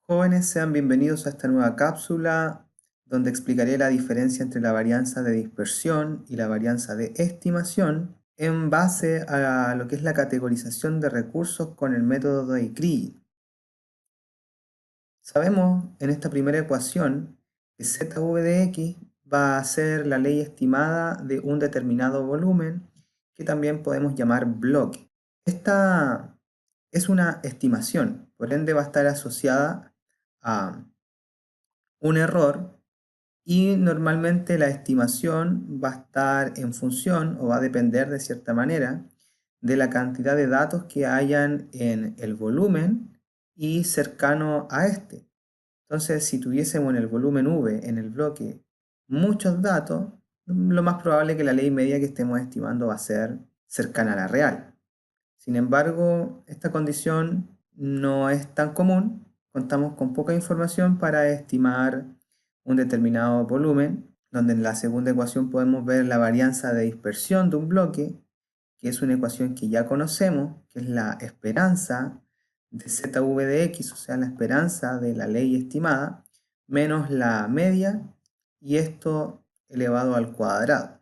Jóvenes, sean bienvenidos a esta nueva cápsula donde explicaré la diferencia entre la varianza de dispersión y la varianza de estimación en base a lo que es la categorización de recursos con el método de Cree. Sabemos en esta primera ecuación que ZV de X va a ser la ley estimada de un determinado volumen que también podemos llamar bloque. Esta es una estimación, por ende va a estar asociada a un error y normalmente la estimación va a estar en función o va a depender de cierta manera de la cantidad de datos que hayan en el volumen y cercano a este. Entonces, si tuviésemos en el volumen V, en el bloque, muchos datos, lo más probable es que la ley media que estemos estimando va a ser cercana a la real. Sin embargo, esta condición no es tan común. Contamos con poca información para estimar un determinado volumen, donde en la segunda ecuación podemos ver la varianza de dispersión de un bloque, que es una ecuación que ya conocemos, que es la esperanza de ZV de X, o sea, la esperanza de la ley estimada, menos la media, y esto elevado al cuadrado.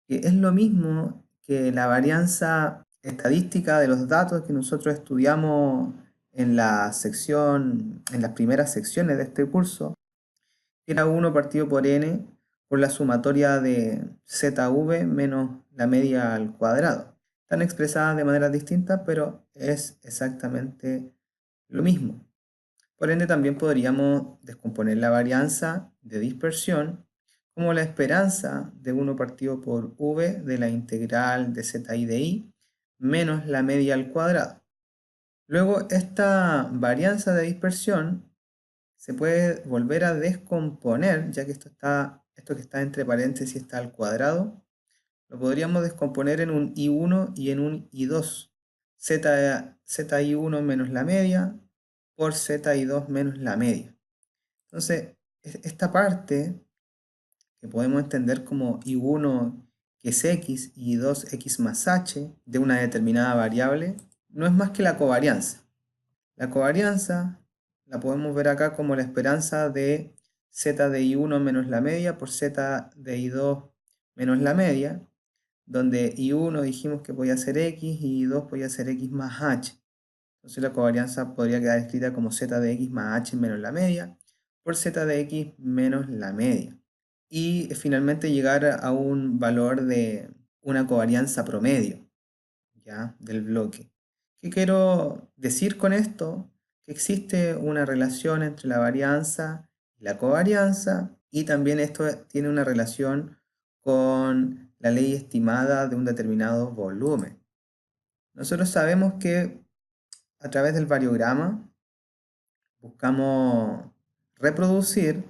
Que es lo mismo que la varianza estadística de los datos que nosotros estudiamos en la sección, en las primeras secciones de este curso, que era 1 partido por n por la sumatoria de zv menos la media al cuadrado. Están expresadas de maneras distintas, pero es exactamente lo mismo. Por ende, también podríamos descomponer la varianza de dispersión como la esperanza de 1 partido por v de la integral de zi de i menos la media al cuadrado. Luego, esta varianza de dispersión se puede volver a descomponer, ya que esto que está entre paréntesis está al cuadrado, lo podríamos descomponer en un i1 y en un i2. zi1 menos la media por zi2 menos la media. Entonces, esta parte que podemos entender como i1 que es x y i2 x más h de una determinada variable, no es más que la covarianza. La covarianza la podemos ver acá como la esperanza de z de i1 menos la media por z de i2 menos la media, donde i1 dijimos que podía ser x y i2 podía ser x más h. Entonces la covarianza podría quedar escrita como z de x más h menos la media por z de x menos la media. Y finalmente llegar a un valor de una covarianza promedio, ¿ya? Del bloque. ¿Qué quiero decir con esto? Que existe una relación entre la varianza y la covarianza, y también esto tiene una relación con la ley estimada de un determinado volumen. Nosotros sabemos que a través del variograma buscamos reproducir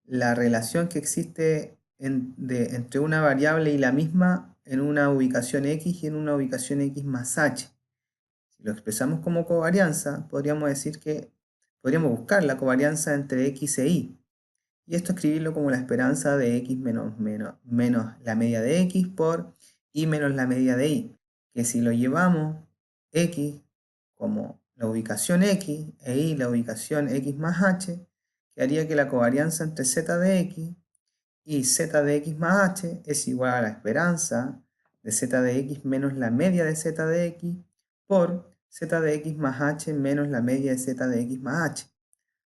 la relación que existe entre una variable y la misma en una ubicación x y en una ubicación x más h. Si lo expresamos como covarianza, podríamos decir que podríamos buscar la covarianza entre x e y. Y esto escribirlo como la esperanza de x menos la media de x por y menos la media de y. Que si lo llevamos x como la ubicación x e y la ubicación x más h, quedaría que la covarianza entre z de x y z de x más h es igual a la esperanza de z de x menos la media de z de x por z de x más h menos la media de z de x más h.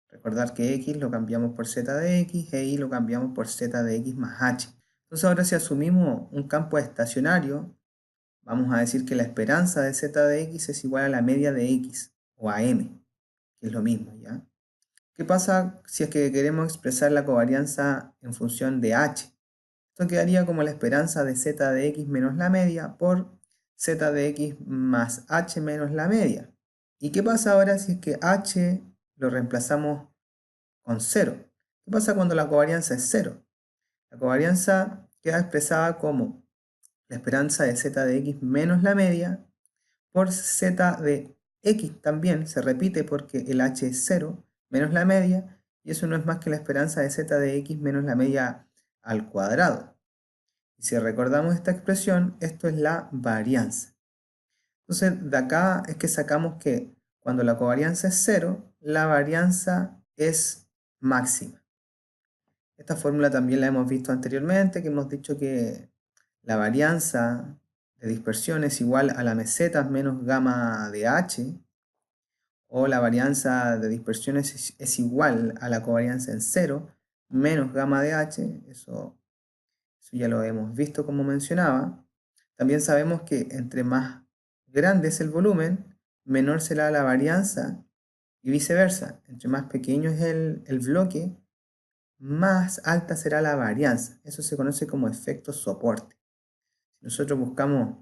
Recordar que x lo cambiamos por z de x e y lo cambiamos por z de x más h. Entonces ahora si asumimos un campo estacionario, vamos a decir que la esperanza de z de x es igual a la media de x o a m, que es lo mismo, ¿ya? ¿Qué pasa si es que queremos expresar la covarianza en función de h? Esto quedaría como la esperanza de z de x menos la media por z de x más h menos la media. ¿Y qué pasa ahora si es que h lo reemplazamos con 0? ¿Qué pasa cuando la covarianza es 0? La covarianza queda expresada como la esperanza de z de x menos la media por z de x también, se repite porque el h es 0 menos la media, y eso no es más que la esperanza de z de x menos la media al cuadrado. Y si recordamos esta expresión, esto es la varianza. Entonces, de acá es que sacamos que cuando la covarianza es 0, la varianza es máxima. Esta fórmula también la hemos visto anteriormente, que hemos dicho que la varianza de dispersión es igual a la meseta menos gamma de H, o la varianza de dispersión es igual a la covarianza en cero menos gamma de H. Eso ya lo hemos visto como mencionaba. También sabemos que entre más grande es el volumen, menor será la varianza y viceversa. Entre más pequeño es el bloque, más alta será la varianza. Eso se conoce como efecto soporte. Si nosotros buscamos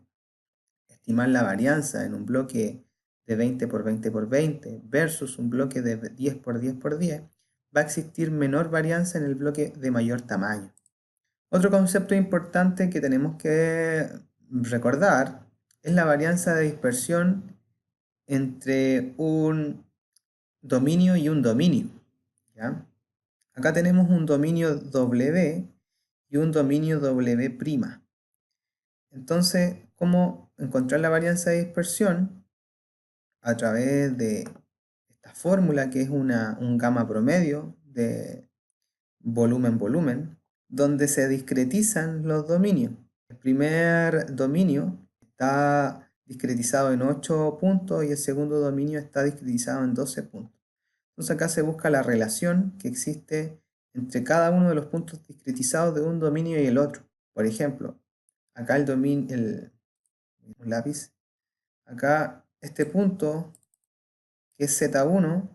estimar la varianza en un bloque de 20 por 20 por 20 versus un bloque de 10 por 10 por 10, va a existir menor varianza en el bloque de mayor tamaño. Otro concepto importante que tenemos que recordar es la varianza de dispersión entre un dominio y un dominio, ¿ya? Acá tenemos un dominio W y un dominio W'. Entonces, ¿cómo encontrar la varianza de dispersión? A través de esta fórmula que es un gamma promedio de volumen-volumen, donde se discretizan los dominios. El primer dominio está discretizado en 8 puntos y el segundo dominio está discretizado en 12 puntos. Entonces acá se busca la relación que existe entre cada uno de los puntos discretizados de un dominio y el otro. Por ejemplo, acá un lápiz, acá este punto que es Z1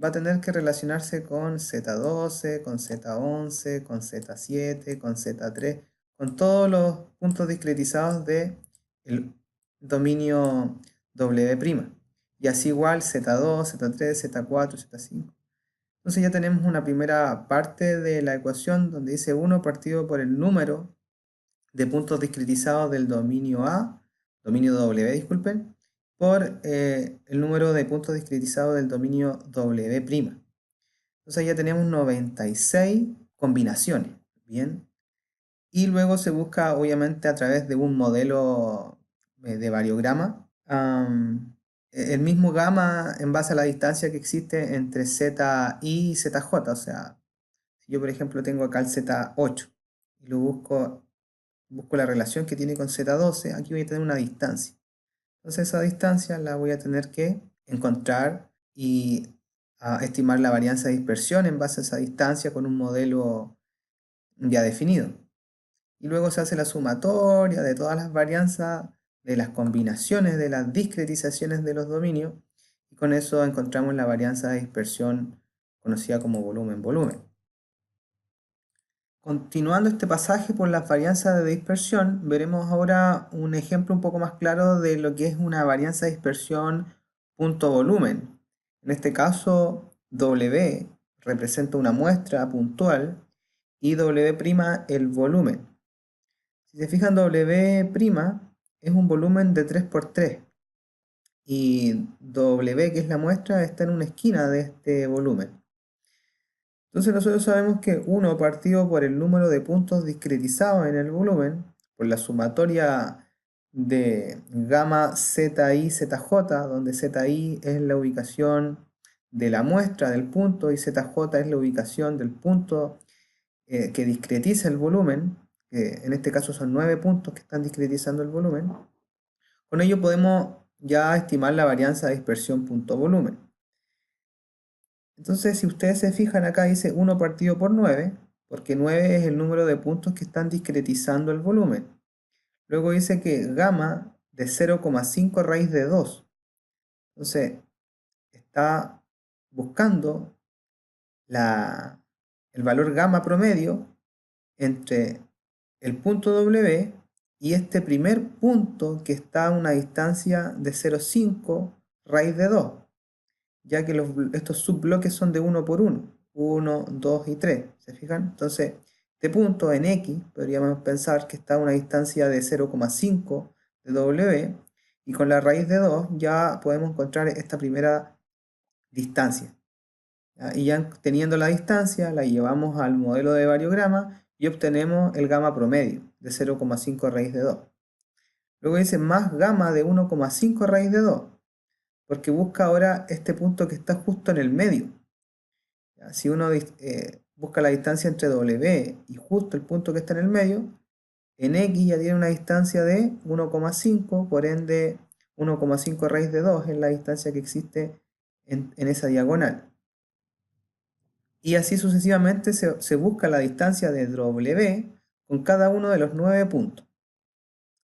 va a tener que relacionarse con Z12, con Z11, con Z7, con Z3, con todos los puntos discretizados del dominio W'. Y así igual Z2, Z3, Z4, Z5. Entonces ya tenemos una primera parte de la ecuación donde dice 1 partido por el número de puntos discretizados del dominio A, dominio W, disculpen, por el número de puntos discretizados del dominio W'. Entonces ya tenemos 96 combinaciones, ¿bien? Y luego se busca, obviamente, a través de un modelo de variograma, el mismo gamma en base a la distancia que existe entre ZI y ZJ. O sea, si yo, por ejemplo, tengo acá el Z8 y lo busco la relación que tiene con Z12, aquí voy a tener una distancia. Entonces esa distancia la voy a tener que encontrar y estimar la varianza de dispersión en base a esa distancia con un modelo ya definido. Y luego se hace la sumatoria de todas las varianzas, de las combinaciones, de las discretizaciones de los dominios, y con eso encontramos la varianza de dispersión conocida como volumen-volumen. Continuando este pasaje por las varianzas de dispersión, veremos ahora un ejemplo un poco más claro de lo que es una varianza de dispersión punto volumen. En este caso, W representa una muestra puntual y W' el volumen. Si se fijan, W' es un volumen de 3 por 3 y W, que es la muestra, está en una esquina de este volumen. Entonces nosotros sabemos que 1 partido por el número de puntos discretizados en el volumen, por la sumatoria de gamma ZI ZJ, donde ZI es la ubicación de la muestra del punto y ZJ es la ubicación del punto que discretiza el volumen, que en este caso son 9 puntos que están discretizando el volumen. Con ello podemos ya estimar la varianza de dispersión punto volumen. Entonces, si ustedes se fijan acá dice 1 partido por 9, porque 9 es el número de puntos que están discretizando el volumen. Luego dice que gamma de 0,5 raíz de 2. Entonces, está buscando el valor gamma promedio entre el punto W y este primer punto que está a una distancia de 0,5 raíz de 2. Ya que estos subbloques son de 1 por 1, 1, 2 y 3, ¿se fijan? Entonces, este punto en X podríamos pensar que está a una distancia de 0,5 de W, y con la raíz de 2 ya podemos encontrar esta primera distancia. ¿Ya? Y ya teniendo la distancia, la llevamos al modelo de variograma y obtenemos el gamma promedio de 0,5 raíz de 2. Luego dice más gamma de 1,5 raíz de 2. porque busca ahora este punto que está justo en el medio. ¿Ya? Si uno busca la distancia entre W y justo el punto que está en el medio, en X ya tiene una distancia de 1,5, por ende 1,5 raíz de 2 es la distancia que existe en esa diagonal. Y así sucesivamente se busca la distancia de W con cada uno de los 9 puntos.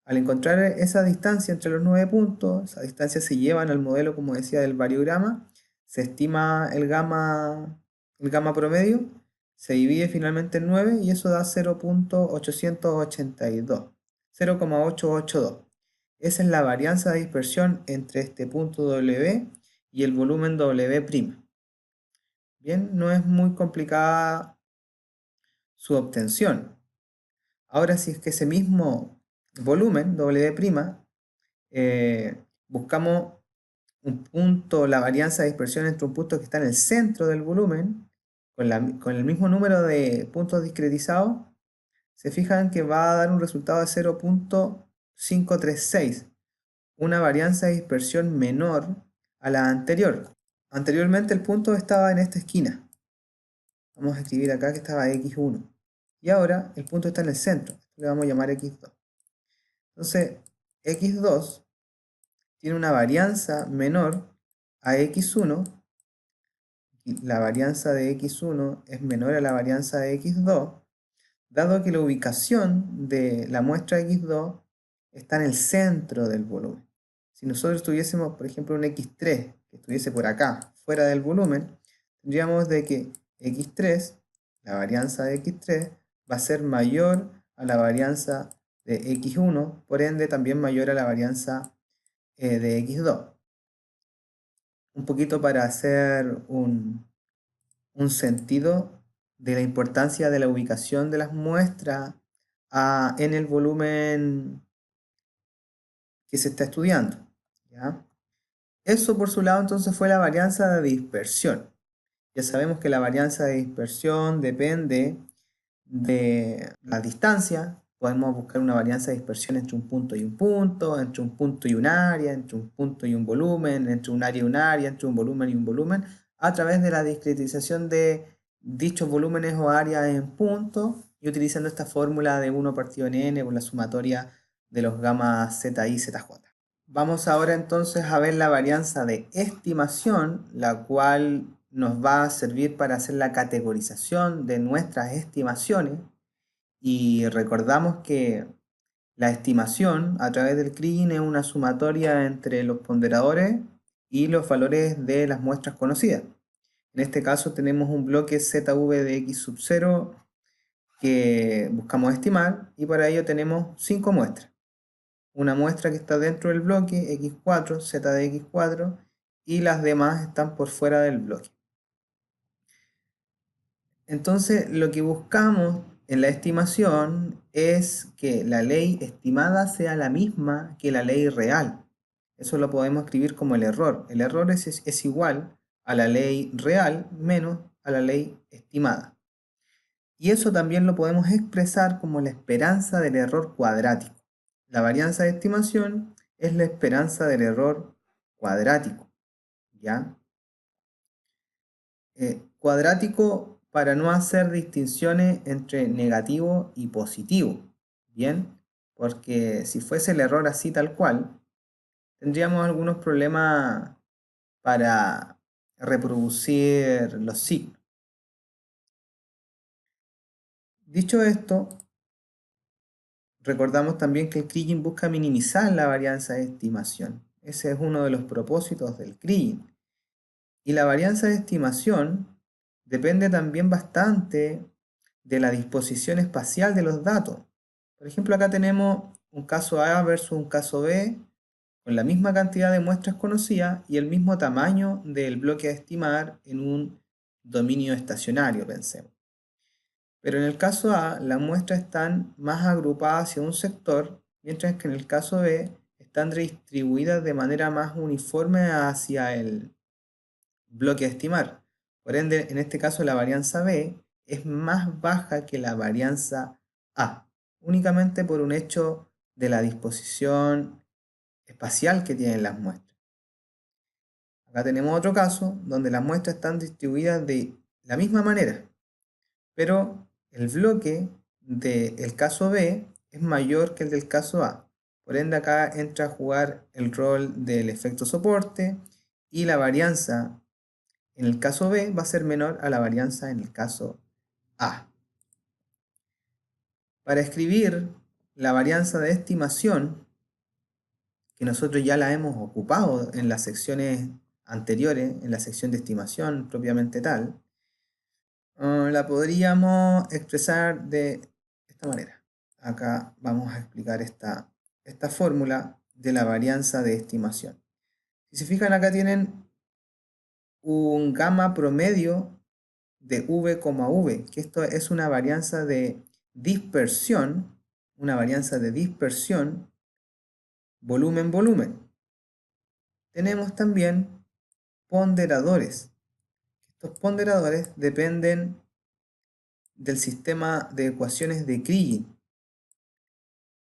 Al encontrar esa distancia entre los 9 puntos, esa distancia se llevan al modelo, como decía, del variograma, se estima el gamma promedio, se divide finalmente en 9 y eso da 0,882, 0,882. Esa es la varianza de dispersión entre este punto W y el volumen W'. Bien, no es muy complicada su obtención. Ahora, si es que ese mismo volumen, W', buscamos un punto, la varianza de dispersión entre un punto que está en el centro del volumen, con el mismo número de puntos discretizados, se fijan que va a dar un resultado de 0,536, una varianza de dispersión menor a la anterior. Anteriormente el punto estaba en esta esquina. Vamos a escribir acá que estaba x1. Y ahora el punto está en el centro. Le vamos a llamar x2. Entonces, x2 tiene una varianza menor a x1. Y la varianza de x1 es menor a la varianza de x2, dado que la ubicación de la muestra x2 está en el centro del volumen. Si nosotros tuviésemos, por ejemplo, un x3 que estuviese por acá, fuera del volumen, tendríamos de que x3, la varianza de x3, va a ser mayor a la varianza de x1, por ende también mayor a la varianza de x2. Un poquito para hacer un sentido de la importancia de la ubicación de las muestras en el volumen que se está estudiando. ¿Ya? Eso por su lado entonces fue la varianza de dispersión. Ya sabemos que la varianza de dispersión depende de la distancia. Podemos buscar una varianza de dispersión entre un punto y un punto, entre un punto y un área, entre un punto y un volumen, entre un área y un área, entre un volumen y un volumen, a través de la discretización de dichos volúmenes o áreas en puntos y utilizando esta fórmula de 1 partido en n por la sumatoria de los gamma zi, zj. Vamos ahora entonces a ver la varianza de estimación, la cual nos va a servir para hacer la categorización de nuestras estimaciones. Y recordamos que la estimación a través del Kriging es una sumatoria entre los ponderadores y los valores de las muestras conocidas. En este caso tenemos un bloque ZV de x sub 0 que buscamos estimar y para ello tenemos 5 muestras. Una muestra que está dentro del bloque, x4, z de x4, y las demás están por fuera del bloque. Entonces, lo que buscamos en la estimación es que la ley estimada sea la misma que la ley real. Eso lo podemos escribir como el error. El error es igual a la ley real menos a la ley estimada. Y eso también lo podemos expresar como la esperanza del error cuadrático. La varianza de estimación es la esperanza del error cuadrático, ¿ya? Cuadrático para no hacer distinciones entre negativo y positivo, ¿bien? Porque si fuese el error así tal cual, tendríamos algunos problemas para reproducir los signos. Dicho esto, recordamos también que el Kriging busca minimizar la varianza de estimación. Ese es uno de los propósitos del Kriging. Y la varianza de estimación depende también bastante de la disposición espacial de los datos. Por ejemplo, acá tenemos un caso A versus un caso B, con la misma cantidad de muestras conocidas y el mismo tamaño del bloque a estimar en un dominio estacionario, pensemos. Pero en el caso A, las muestras están más agrupadas hacia un sector, mientras que en el caso B están distribuidas de manera más uniforme hacia el bloque a estimar. Por ende, en este caso la varianza B es más baja que la varianza A, únicamente por un hecho de la disposición espacial que tienen las muestras. Acá tenemos otro caso donde las muestras están distribuidas de la misma manera, pero el bloque del caso B es mayor que el del caso A. Por ende, acá entra a jugar el rol del efecto soporte y la varianza en el caso B va a ser menor a la varianza en el caso A. Para escribir la varianza de estimación, que nosotros ya la hemos ocupado en las secciones anteriores, en la sección de estimación propiamente tal, la podríamos expresar de esta manera. Acá vamos a explicar esta fórmula de la varianza de estimación. Si se fijan, acá tienen un gamma promedio de v, que esto es una varianza de dispersión, volumen-volumen. Tenemos también ponderadores. Estos ponderadores dependen del sistema de ecuaciones de Kriging.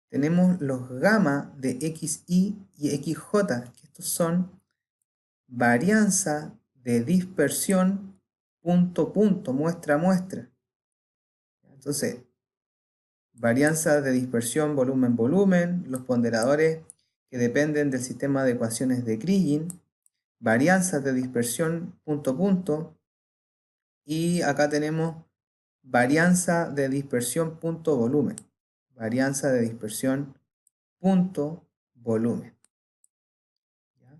Tenemos los gamma de xi y xj, que estos son varianza de dispersión punto, muestra, muestra. Entonces, varianza de dispersión volumen, los ponderadores que dependen del sistema de ecuaciones de Kriging, varianza de dispersión punto, y acá tenemos varianza de dispersión volumen. Varianza de dispersión volumen. ¿Ya?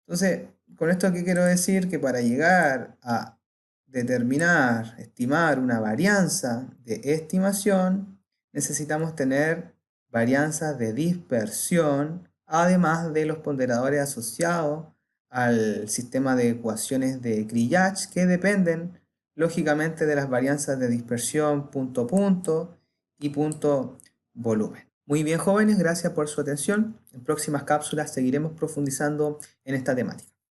Entonces, con esto aquí quiero decir que para llegar a estimar una varianza de estimación, necesitamos tener varianzas de dispersión, además de los ponderadores asociados al sistema de ecuaciones de Kriging, que dependen lógicamente de las varianzas de dispersión punto y volumen. Muy bien, jóvenes, gracias por su atención. En próximas cápsulas seguiremos profundizando en esta temática.